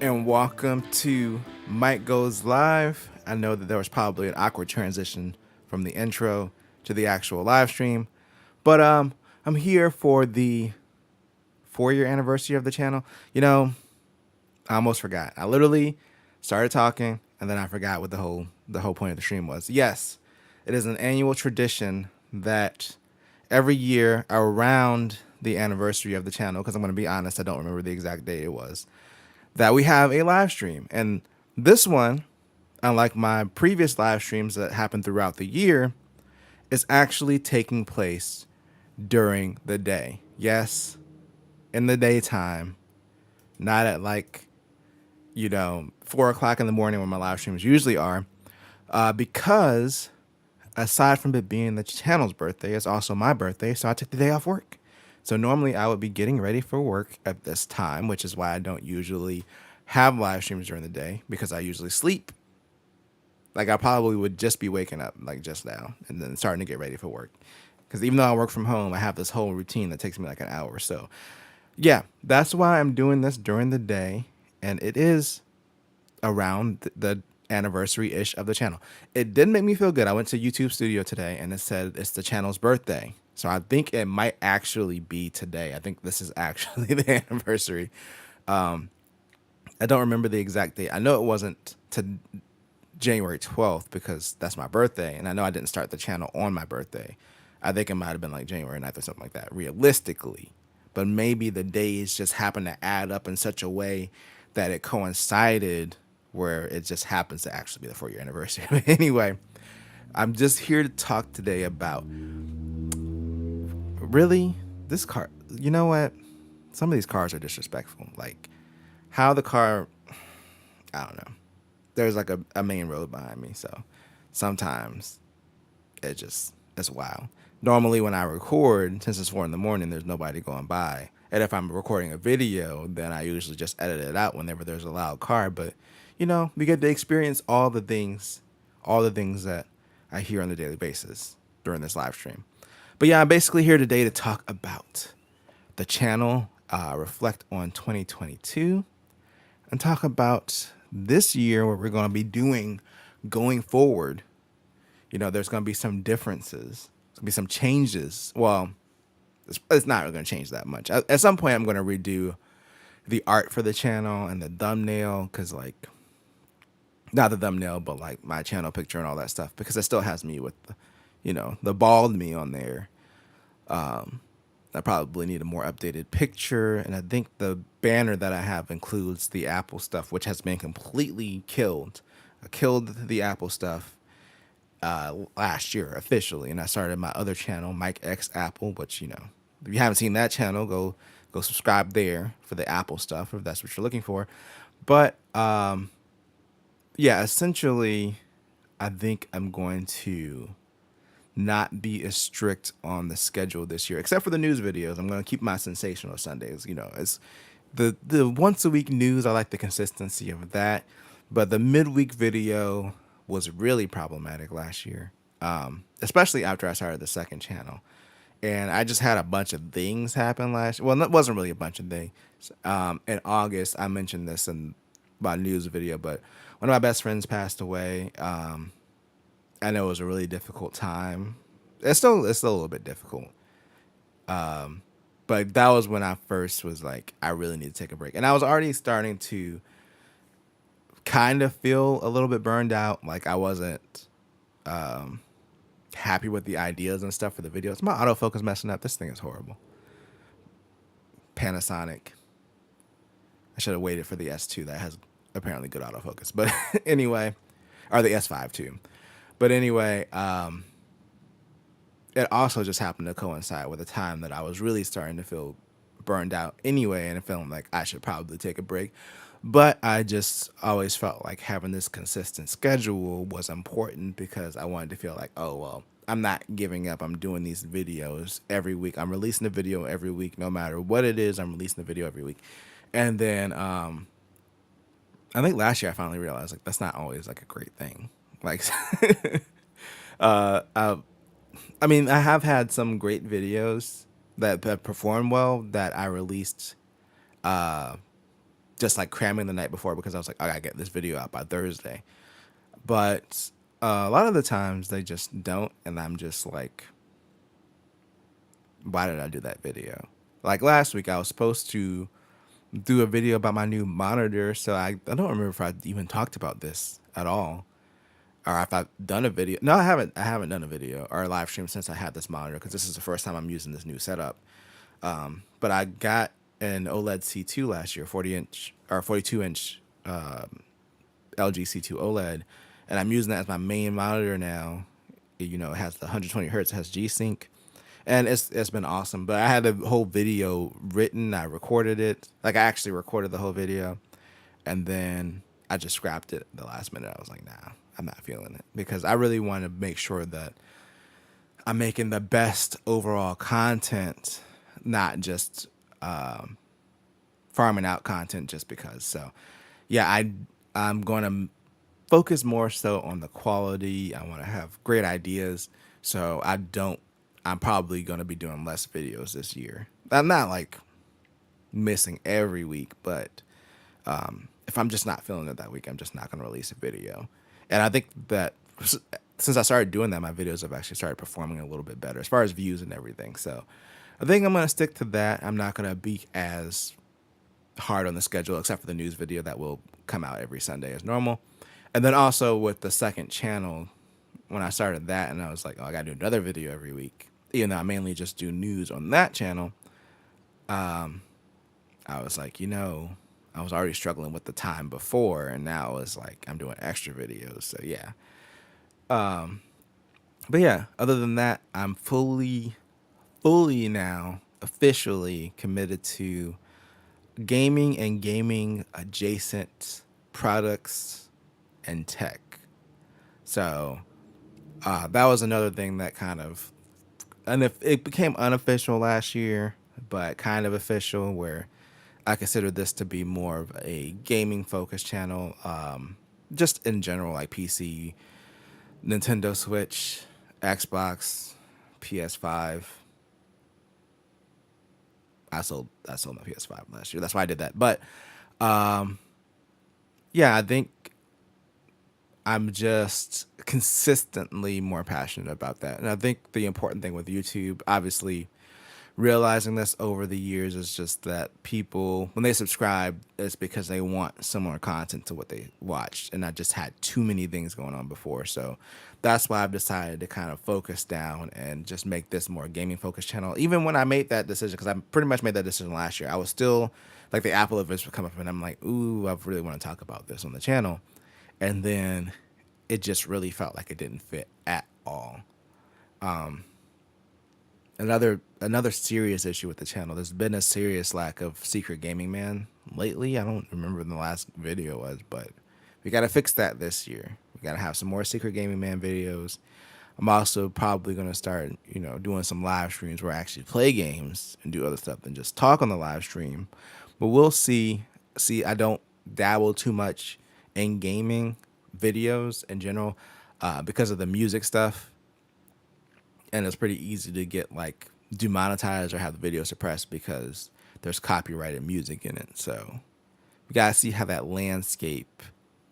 and welcome to Mike Goes Live. I know that there was probably an awkward transition from the intro to the actual live stream, but I'm here for the 4-year anniversary of the channel. I almost forgot. I literally started talking and then I forgot what the whole point of the stream was. Yes, it is an annual tradition that every year around the anniversary of the channel, because I'm going to be honest, I don't remember the exact date it was, that we have a live stream. And this one, unlike my previous live streams that happened throughout the year, is actually taking place during the day. Yes, in the daytime, not at 4 o'clock in the morning when my live streams usually are, because aside from it being the channel's birthday, it's also my birthday, so I took the day off work. So normally I would be getting ready for work at this time, which is why I don't usually have live streams during the day, because I usually sleep. Like I probably would just be waking up like just now and then starting to get ready for work. Because even though I work from home, I have this whole routine that takes me like an hour or so. Yeah, that's why I'm doing this during the day. And it is around the anniversary-ish of the channel. It did make me feel good. I went to YouTube Studio today and it said it's the channel's birthday. So I think it might actually be today. I think this is actually the anniversary. I don't remember the exact date. I know it wasn't to January 12th because that's my birthday. And I know I didn't start the channel on my birthday. I think it might have been like January 9th or something like that, realistically. But maybe the days just happened to add up in such a way that it coincided where it just happens to actually be the 4-year anniversary. But anyway, I'm just here to talk today about really this car. You know what? Some of these cars are disrespectful. Like how the car, I don't know. There's like a main road behind me. So sometimes it's wild. Normally when I record, since it's 4 in the morning, there's nobody going by. And if I'm recording a video, then I usually just edit it out whenever there's a loud car. But, we get to experience all the things that I hear on a daily basis during this live stream. But yeah, I'm basically here today to talk about the channel, reflect on 2022, and talk about this year, what we're going to be doing going forward. There's going to be some differences. There's going to be some changes. Well, it's not really going to change that much. At some point, I'm going to redo the art for the channel and the thumbnail, because not the thumbnail, but like my channel picture and all that stuff, because it still has me with the bald me on there. I probably need a more updated picture, and I think the banner that I have includes the Apple stuff, which has been completely killed. I killed the Apple stuff last year officially, and I started my other channel, Mike X Apple, which if you haven't seen that channel, go subscribe there for the Apple stuff if that's what you're looking for. But yeah, essentially, I think I'm going to not be as strict on the schedule this year, except for the news videos. I'm going to keep my sensational Sundays. It's the once a week news. I like the consistency of that, but the midweek video was really problematic last year, especially after I started the second channel. And I just had a bunch of things happen last year. Well, it wasn't really a bunch of things. In August, I mentioned this in my news video, but one of my best friends passed away. I know it was a really difficult time. It's still a little bit difficult. But that was when I first was like, I really need to take a break. And I was already starting to kind of feel a little bit burned out. Like I wasn't happy with the ideas and stuff for the videos. My autofocus messing up. This thing is horrible. Panasonic. I should have waited for the S2 that has apparently good autofocus. But anyway, or the S5 too. But anyway, it also just happened to coincide with a time that I was really starting to feel burned out anyway, and feeling like I should probably take a break. But I just always felt like having this consistent schedule was important, because I wanted to feel like, oh, well, I'm not giving up. I'm doing these videos every week. I'm releasing a video every week. No matter what it is, I'm releasing a video every week. And then I think last year I finally realized like that's not always like a great thing. Like, I mean, I have had some great videos that performed well that I released just like cramming the night before because I was like, I gotta get this video out by Thursday. But a lot of the times they just don't, and I'm just like, why did I do that video? Like last week, I was supposed to do a video about my new monitor, so I don't remember if I even talked about this at all, or if I've done a video. No, I haven't. I haven't done a video or a live stream since I had this monitor because this is the first time I'm using this new setup. But I got an OLED C2 last year, 40-inch or 42-inch LG C2 OLED, and I'm using that as my main monitor now. You know, it has the 120 hertz, it has G-Sync, and it's been awesome. But I had a whole video written. I recorded it. Like I actually recorded the whole video, and then I just scrapped it at the last minute. I was like, nah, I'm not feeling it because I really want to make sure that I'm making the best overall content, not just farming out content just because. So, yeah, I'm going to focus more so on the quality. I want to have great ideas. So I'm probably going to be doing less videos this year. I'm not like missing every week, but if I'm just not feeling it that week, I'm just not going to release a video. And I think that since I started doing that, my videos have actually started performing a little bit better as far as views and everything. So I think I'm going to stick to that. I'm not going to be as hard on the schedule, except for the news video that will come out every Sunday as normal. And then also with the second channel, when I started that and I was like, oh, I got to do another video every week, even though I mainly just do news on that channel, I was like, I was already struggling with the time before, and now it's like I'm doing extra videos. So yeah. But yeah, other than that, I'm fully now officially committed to gaming and gaming adjacent products and tech. So that was another thing that kind of, and if it became unofficial last year, but kind of official, where I consider this to be more of a gaming focused channel, just in general, like PC, Nintendo Switch, Xbox, PS5. I sold my PS5 last year. That's why I did that. But yeah, I think I'm just consistently more passionate about that. And I think the important thing with YouTube, obviously, realizing this over the years, is just that people, when they subscribe, it's because they want similar content to what they watched. And I just had too many things going on before. So that's why I've decided to kind of focus down and just make this more gaming focused channel. Even when I made that decision, because I pretty much made that decision last year, I was still like, the Apple events would come up and I'm like, ooh, I really want to talk about this on the channel. And then it just really felt like it didn't fit at all. Another serious issue with the channel, there's been a serious lack of Secret Gaming Man lately. I don't remember when the last video was, but we got to fix that this year. We got to have some more Secret Gaming Man videos. I'm also probably going to start, doing some live streams where I actually play games and do other stuff than just talk on the live stream. But we'll see. I don't dabble too much in gaming videos in general because of the music stuff. And it's pretty easy to get like demonetized or have the video suppressed because there's copyrighted music in it. So we gotta see how that landscape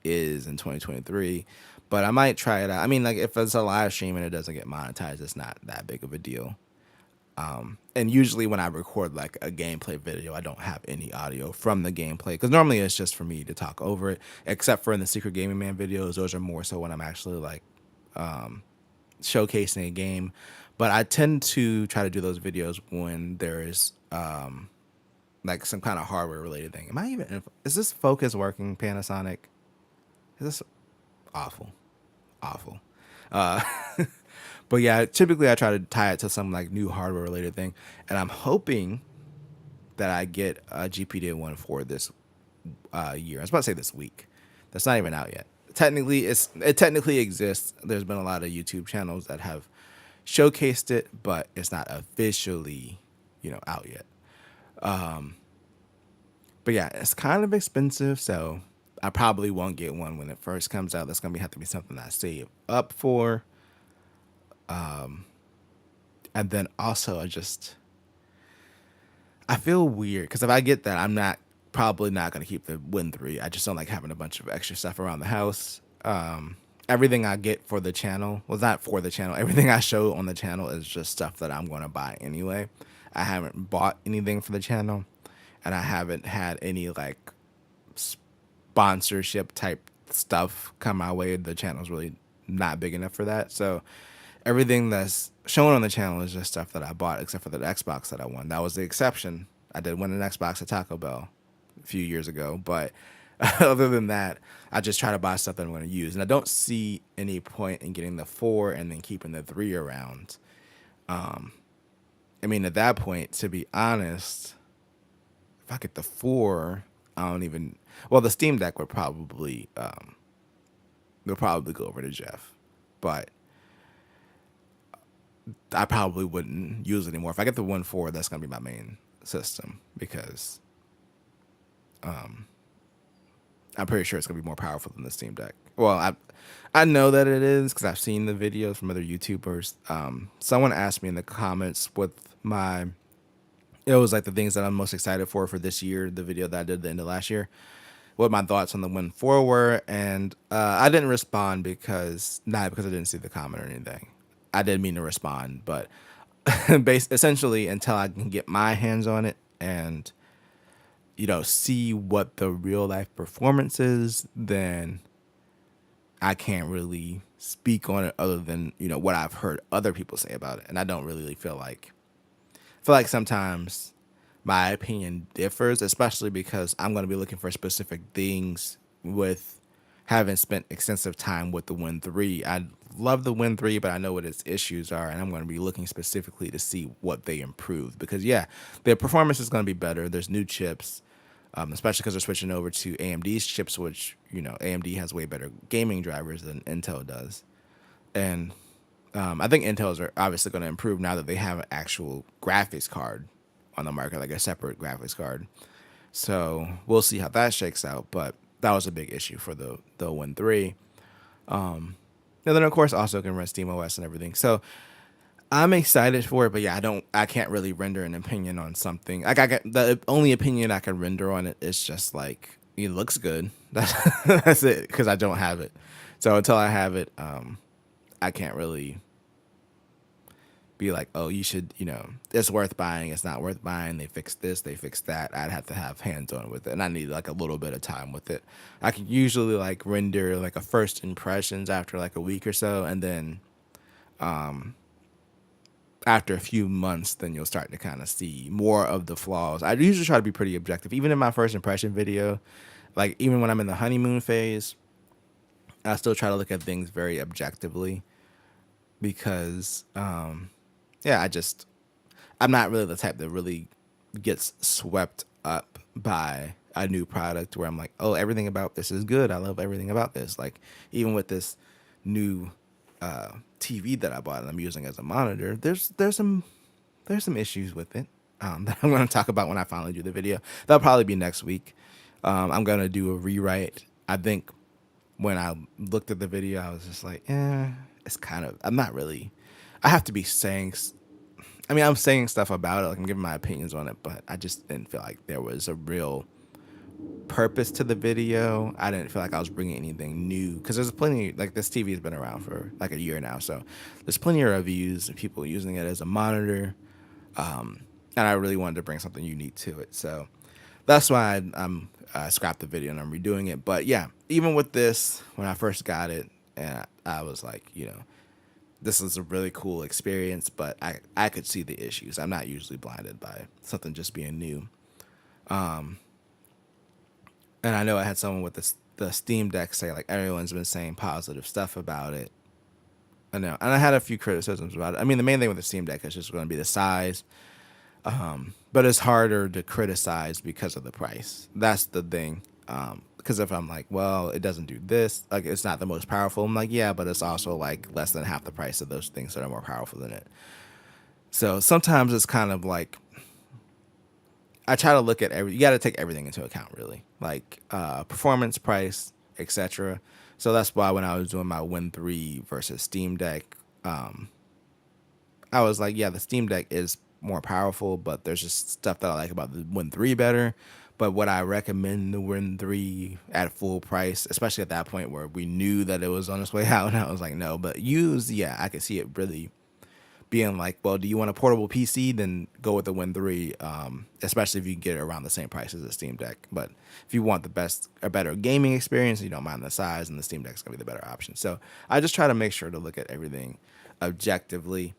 is in 2023. But I might try it out. I mean, like if it's a live stream and it doesn't get monetized, it's not that big of a deal. And usually when I record like a gameplay video, I don't have any audio from the gameplay because normally it's just for me to talk over it. Except for in the Secret Gaming Man videos, those are more so when I'm actually like showcasing a game. But I tend to try to do those videos when there is like some kind of hardware related thing. Is this focus working, Panasonic? Is this awful? Uh, but yeah, typically I try to tie it to some like new hardware related thing, and I'm hoping that I get a GPD 1 for this year. I was about to say this week. That's not even out yet. It technically exists. There's been a lot of YouTube channels that have showcased it, but it's not officially, out yet. But yeah, it's kind of expensive, so I probably won't get one when it first comes out. That's gonna have to be something I save up for. And then also I feel weird because if I get that, I'm not probably not going to keep the Win 3. I just don't like having a bunch of extra stuff around the house. Everything I get for the channel, well, not for the channel, everything I show on the channel is just stuff that I'm going to buy anyway. I haven't bought anything for the channel, and I haven't had any like sponsorship type stuff come my way. The channel's really not big enough for that. So everything that's shown on the channel is just stuff that I bought, except for the Xbox that I won. That was the exception. I did win an Xbox at Taco Bell a few years ago, but other than that, I just try to buy stuff that I'm going to use. And I don't see any point in getting the 4 and then keeping the 3 around. I mean, at that point, to be honest, if I get the 4, I don't even. Well, the Steam Deck would probably go over to Jeff, but I probably wouldn't use it anymore. If I get the 1.4, that's gonna be my main system because I'm pretty sure it's gonna be more powerful than the Steam Deck. Well, I know that it is because I've seen the videos from other YouTubers. Someone asked me in the comments with my. It was like the things that I'm most excited for this year, the video that I did at the end of last year, what my thoughts on the Win 4 were, and I didn't respond not because I didn't see the comment or anything. I didn't mean to respond, but essentially until I can get my hands on it and see what the real life performance is, then I can't really speak on it other than what I've heard other people say about it, and I don't really feel like sometimes my opinion differs, especially because I'm going to be looking for specific things with having spent extensive time with the Win 3. I love the Win 3, but I know what its issues are, and I'm going to be looking specifically to see what they improve. Because, yeah, their performance is going to be better. There's new chips, especially because they're switching over to AMD's chips, which, AMD has way better gaming drivers than Intel does. And I think Intel's are obviously going to improve now that they have an actual graphics card on the market, like a separate graphics card. So we'll see how that shakes out. But that was a big issue for the Win 3. And then of course also can run SteamOS and everything. So I'm excited for it, but yeah, I can't really render an opinion on something. Like the only opinion I can render on it is just like it looks good. That's it, because I don't have it. So until I have it, I can't really be like, oh, you should, it's worth buying, it's not worth buying, they fixed this, they fixed that. I'd have to have hands on with it, and I need like a little bit of time with it. I can usually like render like a first impressions after like a week or so, and then after a few months, then you'll start to kind of see more of the flaws. I usually try to be pretty objective, even in my first impression video. Like even when I'm in the honeymoon phase, I still try to look at things very objectively because yeah, I'm not really the type that really gets swept up by a new product where I'm like, oh, everything about this is good. I love everything about this. Like even with this new TV that I bought and I'm using as a monitor, there's some issues with it that I'm going to talk about when I finally do the video. That'll probably be next week. I'm going to do a rewrite. I think when I looked at the video, I was just like, it's kind of, I'm not really, I have to be saying, I'm saying stuff about it, like I'm giving my opinions on it, but I just didn't feel like there was a real purpose to the video. I didn't feel like I was bringing anything new, because there's plenty, like this TV has been around for like a year now, so there's plenty of reviews and people using it as a monitor, and I really wanted to bring something unique to it, so that's why I scrapped the video and I'm redoing it. But yeah, even with this, when I first got it, and I was like, this is a really cool experience, but I could see the issues. I'm not usually blinded by something just being new. And I know I had someone with the Steam Deck say, like, everyone's been saying positive stuff about it. I know. And I had a few criticisms about it. I mean, the main thing with the Steam Deck is just going to be the size. But it's harder to criticize because of the price. That's the thing. Because if I'm like, well, it doesn't do this, like it's not the most powerful, I'm like, yeah, but it's also like less than half the price of those things that are more powerful than it. So sometimes it's kind of like, I try to look at you got to take everything into account, really, like performance, price, etc. So that's why when I was doing my Win 3 versus Steam Deck, I was like, yeah, the Steam Deck is more powerful, but there's just stuff that I like about the Win 3 better. But would I recommend the Win 3 at full price, especially at that point where we knew that it was on its way out? And I was like, no. But used, yeah, I could see it really being like, well, do you want a portable PC? Then go with the Win 3, especially if you can get it around the same price as the Steam Deck. But if you want a better gaming experience, you don't mind the size, and the Steam Deck is going to be the better option. So I just try to make sure to look at everything objectively,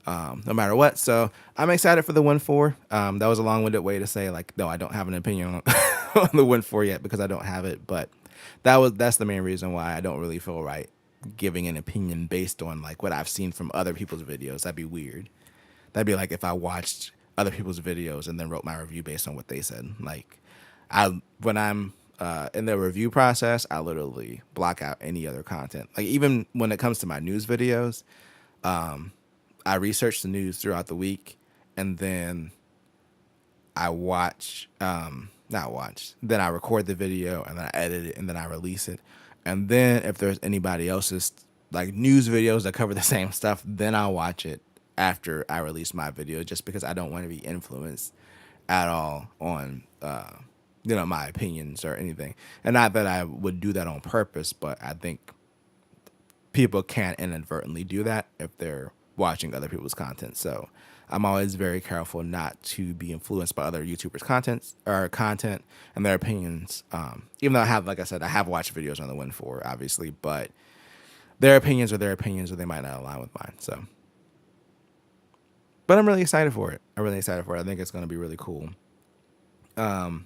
no matter what. So I'm excited for the Win 4. That was a long-winded way to say, like, no, I don't have an opinion on, on the Win 4 yet because I don't have it. But that's the main reason why I don't really feel right giving an opinion based on like what I've seen from other people's videos. That'd be weird. That'd be like if I watched other people's videos and then wrote my review based on what they said. Like when I'm in the review process, I literally block out any other content. Like even when it comes to my news videos, I research the news throughout the week and then I watch, not watch, then I record the video and then I edit it and then I release it. And then if there's anybody else's like news videos that cover the same stuff, then I'll watch it after I release my video, just because I don't want to be influenced at all on, my opinions or anything. And not that I would do that on purpose, but I think people can inadvertently do that if they're watching other people's content. So I'm always very careful not to be influenced by other YouTubers' content and their opinions. Even though I have, like I said, I have watched videos on the Win 4, obviously, but their opinions are their opinions, or they might not align with mine. So, but I'm really excited for it. I think it's going to be really cool. And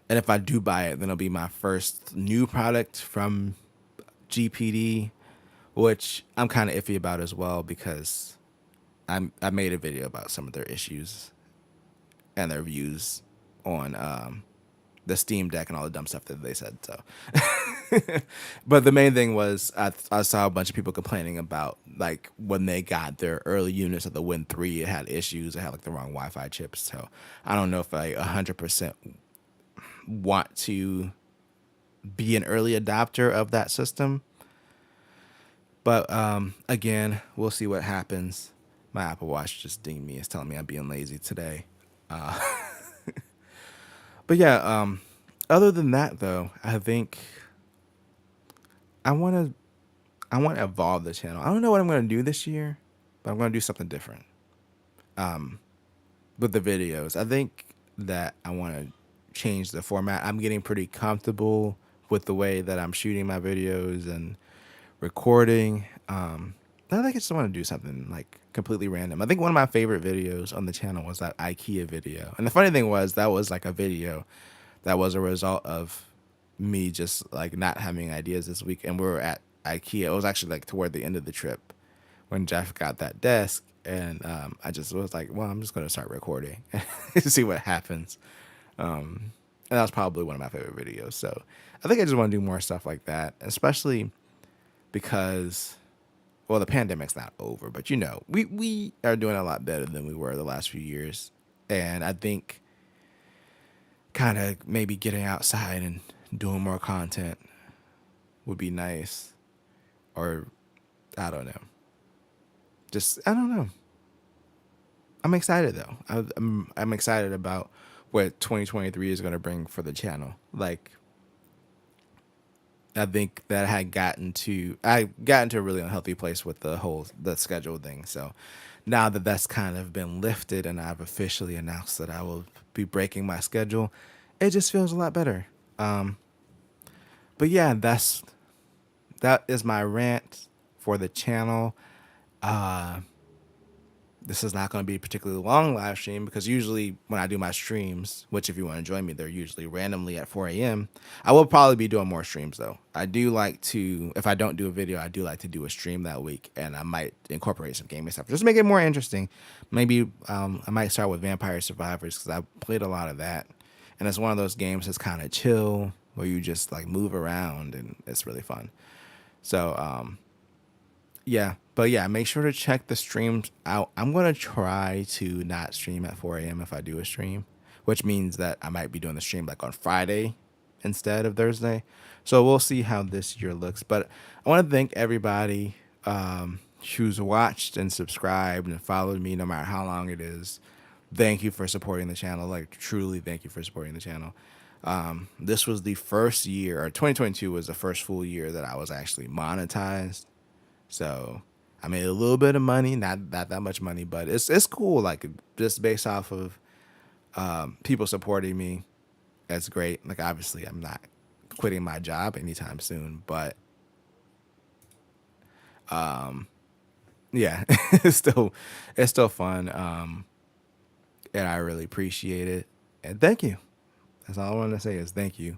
if I do buy it, then it'll be my first new product from GPD, which I'm kind of iffy about as well, because I made a video about some of their issues and their views on the Steam Deck and all the dumb stuff that they said. So, but the main thing was I saw a bunch of people complaining about like when they got their early units of the Win 3, it had issues. It had like the wrong Wi-Fi chips. So I don't know if I 100% want to be an early adopter of that system. But again, we'll see what happens. My Apple Watch just dinged me. It's telling me I'm being lazy today. But yeah, other than that, though, I think I want to evolve the channel. I don't know what I'm going to do this year, but I'm going to do something different with the videos. I think that I want to change the format. I'm getting pretty comfortable with the way that I'm shooting my videos and recording. I think I just want to do something like completely random. I think one of my favorite videos on the channel was that IKEA video. And the funny thing was that was like a video that was a result of me just like not having ideas this week. And we were at IKEA. It was actually like toward the end of the trip when Jeff got that desk. And I just was like, well, I'm just going to start recording to see what happens. And that was probably one of my favorite videos. So I think I just want to do more stuff like that, especially because, well, the pandemic's not over, but we are doing a lot better than we were the last few years. And I think kind of maybe getting outside and doing more content would be nice. Or I don't know. I don't know. I'm excited though. I'm excited about what 2023 is going to bring for the channel. Like, I think that I got into a really unhealthy place with the schedule thing. So now that that's kind of been lifted and I've officially announced that I will be breaking my schedule, it just feels a lot better. But yeah, that is my rant for the channel. This is not going to be a particularly long live stream because usually when I do my streams, which if you want to join me, they're usually randomly at 4 a.m. I will probably be doing more streams though. I do like to, if I don't do a video, I do like to do a stream that week, and I might incorporate some gaming stuff just to make it more interesting. Maybe I might start with Vampire Survivors because I played a lot of that, and it's one of those games that's kind of chill where you just like move around and it's really fun. So yeah, but yeah, make sure to check the streams out. I'm going to try to not stream at 4 a.m. if I do a stream, which means that I might be doing the stream like on Friday instead of Thursday. So we'll see how this year looks. But I want to thank everybody who's watched and subscribed and followed me no matter how long it is thank you for supporting the channel. Like, truly, thank you for supporting the channel. This was the first year, or 2022 was the first full year that I was actually monetized. So I made a little bit of money, not that much money, but it's cool. Like, just based off of people supporting me, that's great. Like, obviously, I'm not quitting my job anytime soon, but yeah, it's still fun, and I really appreciate it. And thank you. That's all I want to say is thank you.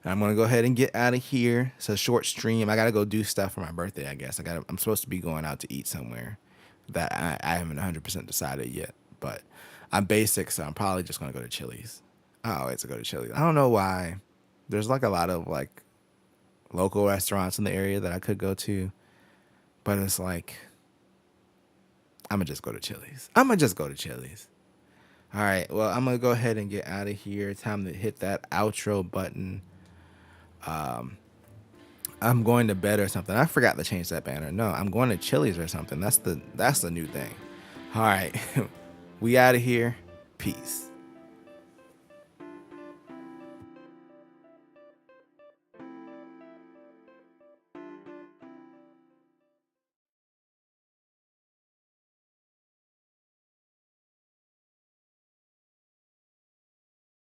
And I'm gonna go ahead and get out of here. It's a short stream. I gotta go do stuff for my birthday. I guess I'm supposed to be going out to eat somewhere that I haven't 100% decided yet. But I'm basic, so I'm probably just gonna go to Chili's. Oh, it's to go to Chili's. I don't know why. There's like a lot of like local restaurants in the area that I could go to, but it's like I'm gonna just go to Chili's. I'm gonna just go to Chili's. All right. Well, I'm gonna go ahead and get out of here. Time to hit that outro button. I'm going to bed or something. I forgot to change that banner. No, I'm going to Chili's or something. That's the new thing. All right. We out of here. Peace.